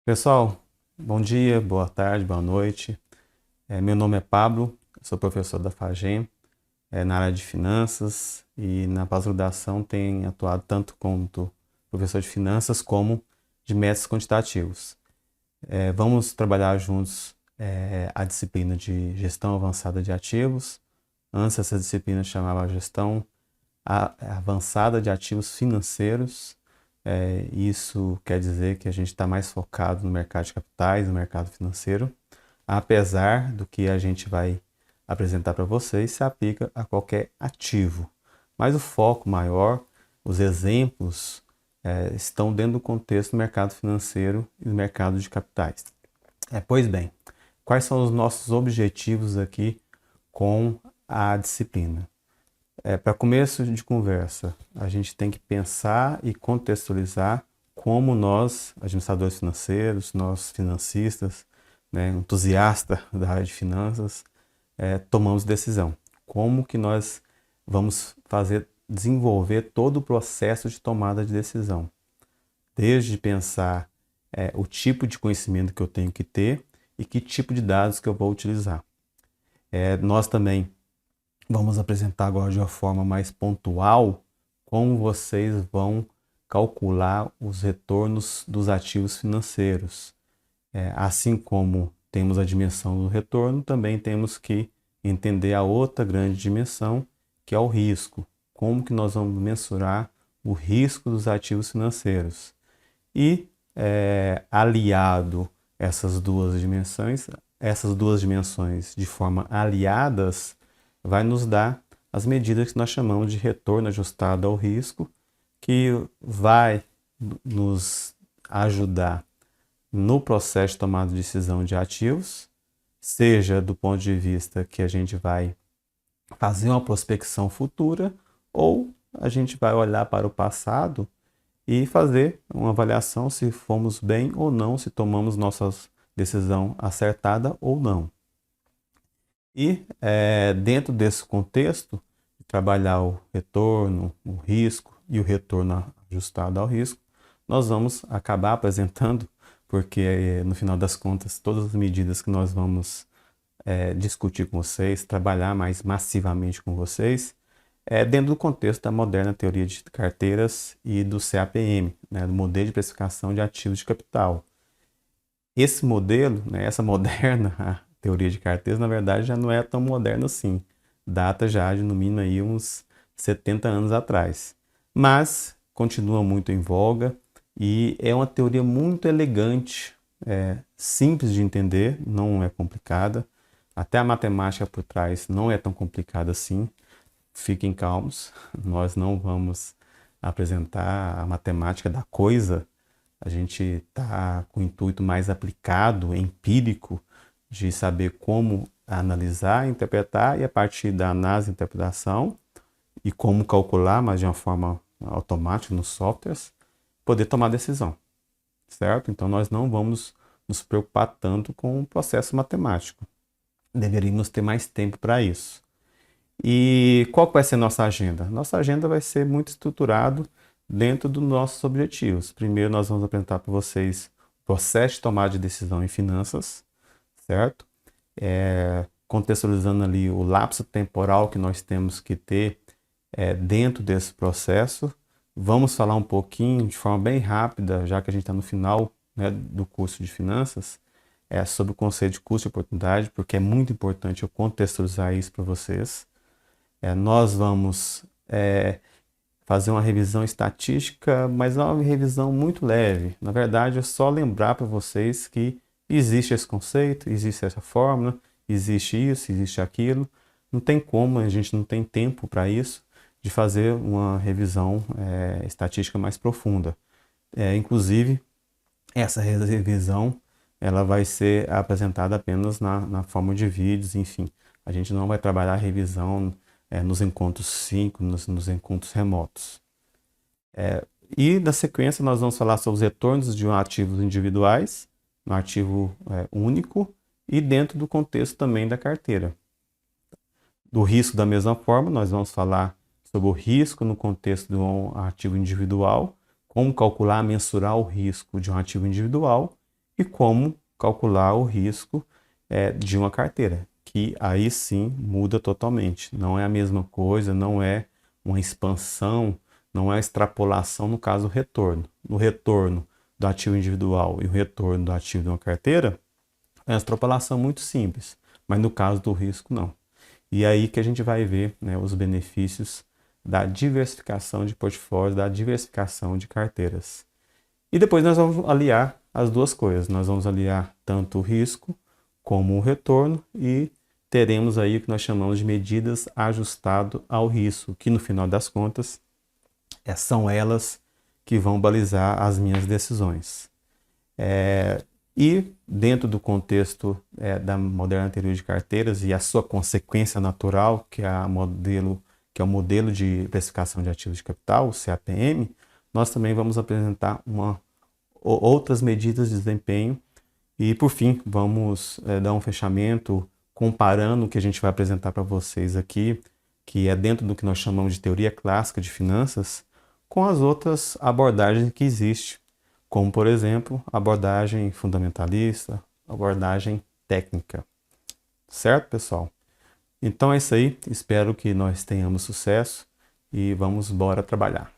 Pessoal, bom dia, boa tarde, boa noite. Meu nome é Pablo, eu sou professor da FAGEM, na área de finanças e na pós-graduação tenho atuado tanto como professor de finanças como de métodos quantitativos. Vamos trabalhar juntos a disciplina de gestão avançada de ativos. Antes essa disciplina chamava gestão avançada de ativos financeiros. Isso quer dizer que a gente está mais focado no mercado de capitais, no mercado financeiro, apesar do que a gente vai apresentar para vocês se aplica a qualquer ativo. Mas o foco maior, os exemplos, estão dentro do contexto do mercado financeiro e do mercado de capitais. Pois bem, quais são os nossos objetivos aqui com a disciplina? Para começo de conversa, a gente tem que pensar e contextualizar como nós, administradores financeiros, nós financistas, né, entusiastas da área de finanças, tomamos decisão. Como que nós vamos desenvolver todo o processo de tomada de decisão. Desde pensar o tipo de conhecimento que eu tenho que ter e que tipo de dados que eu vou utilizar. Nós também vamos apresentar agora de uma forma mais pontual como vocês vão calcular os retornos dos ativos financeiros. Assim como temos a dimensão do retorno, também temos que entender a outra grande dimensão, que é o risco. Como que nós vamos mensurar o risco dos ativos financeiros. E aliado essas duas dimensões de forma aliadas, vai nos dar as medidas que nós chamamos de retorno ajustado ao risco, que vai nos ajudar no processo de tomada de decisão de ativos, seja do ponto de vista que a gente vai fazer uma prospecção futura, ou a gente vai olhar para o passado e fazer uma avaliação se fomos bem ou não, se tomamos nossa decisão acertada ou não. E dentro desse contexto, de trabalhar o retorno, o risco e o retorno ajustado ao risco, nós vamos acabar apresentando, porque no final das contas, todas as medidas que nós vamos discutir com vocês, trabalhar mais massivamente com vocês, dentro do contexto da moderna teoria de carteiras e do CAPM, né, do modelo de precificação de ativos de capital. Esse modelo, né, essa moderna teoria de carteiras, na verdade, já não é tão moderna assim. Data já de, no mínimo, aí, uns 70 anos atrás. Mas continua muito em voga e é uma teoria muito elegante, simples de entender, não é complicada. Até a matemática por trás não é tão complicada assim. Fiquem calmos, nós não vamos apresentar a matemática da coisa. A gente está com o intuito mais aplicado, empírico, de saber como analisar, interpretar e a partir da análise e interpretação e como calcular, mas de uma forma automática nos softwares, poder tomar decisão, certo? Então nós não vamos nos preocupar tanto com o processo matemático. Deveríamos ter mais tempo para isso. E qual vai ser nossa agenda? Nossa agenda vai ser muito estruturado dentro dos nossos objetivos. Primeiro nós vamos apresentar para vocês o processo de tomada de decisão em finanças, certo? Contextualizando ali o lapso temporal que nós temos que ter dentro desse processo. Vamos falar um pouquinho, de forma bem rápida, já que a gente está no final, né, do curso de finanças, sobre o conceito de custo de oportunidade, porque é muito importante eu contextualizar isso para vocês. Nós vamos fazer uma revisão estatística, mas é uma revisão muito leve. Na verdade, é só lembrar para vocês que existe esse conceito, existe essa fórmula, existe isso, existe aquilo. Não tem como, a gente não tem tempo para isso, de fazer uma revisão estatística mais profunda. Inclusive, essa revisão ela vai ser apresentada apenas na forma de vídeos, enfim. A gente não vai trabalhar a revisão nos encontros síncronos, nos encontros remotos. E na sequência nós vamos falar sobre os retornos de ativos individuais, no ativo único e dentro do contexto também da carteira. Do risco da mesma forma, nós vamos falar sobre o risco no contexto de um ativo individual, como calcular, mensurar o risco de um ativo individual e como calcular o risco de uma carteira, que aí sim muda totalmente. Não é a mesma coisa, não é uma expansão, não é extrapolação no caso do retorno. No retorno do ativo individual e o retorno do ativo de uma carteira, é uma extrapolação muito simples, mas no caso do risco não. E aí que a gente vai ver, né, os benefícios da diversificação de portfólios, da diversificação de carteiras. E depois nós vamos aliar as duas coisas. Nós vamos aliar tanto o risco como o retorno e teremos aí o que nós chamamos de medidas ajustado ao risco, que no final das contas são elas que vão balizar as minhas decisões. E dentro do contexto da moderna teoria de carteiras e a sua consequência natural, que é o modelo de precificação de ativos de capital, o CAPM, nós também vamos apresentar outras medidas de desempenho e, por fim, vamos dar um fechamento comparando o que a gente vai apresentar para vocês aqui, que é dentro do que nós chamamos de teoria clássica de finanças, com as outras abordagens que existem, como, por exemplo, abordagem fundamentalista, abordagem técnica. Certo, pessoal? Então é isso aí. Espero que nós tenhamos sucesso e vamos embora trabalhar.